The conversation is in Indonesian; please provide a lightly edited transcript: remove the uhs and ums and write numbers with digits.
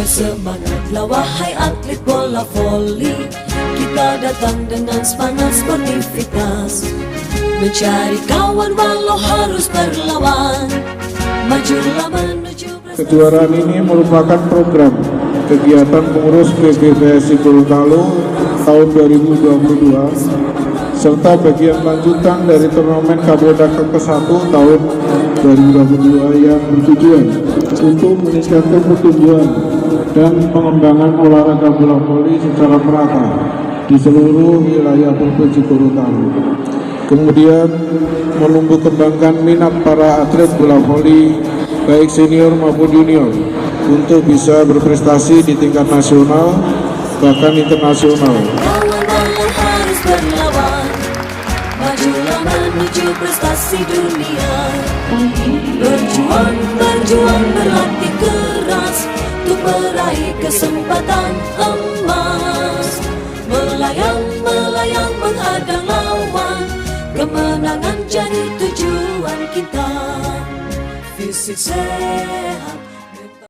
Bersemangatlah wahai atlet bola voli, kita datang dengan semangat sportivitas, mencari kawan walau harus berlawan. Majulah menuju prestasi. Kejuaraan ini merupakan program kegiatan pengurus PBVSI Gorontalo tahun 2022 serta bagian lanjutan dari turnamen Kapolda ke-1 tahun 2022 yang bertujuan untuk meningkatkan pertumbuhan dan pengembangan olahraga bola voli secara merata di seluruh wilayah Provinsi Gorontalo. Kemudian menumbuh kembangkan minat para atlet bola voli baik senior maupun junior untuk bisa berprestasi di tingkat nasional bahkan internasional. Majulah menuju prestasi dunia, berjuang berlatih keras untuk meraih kesempatan emas, melayang menghadang lawan, kemenangan jadi tujuan kita. Fisik sehat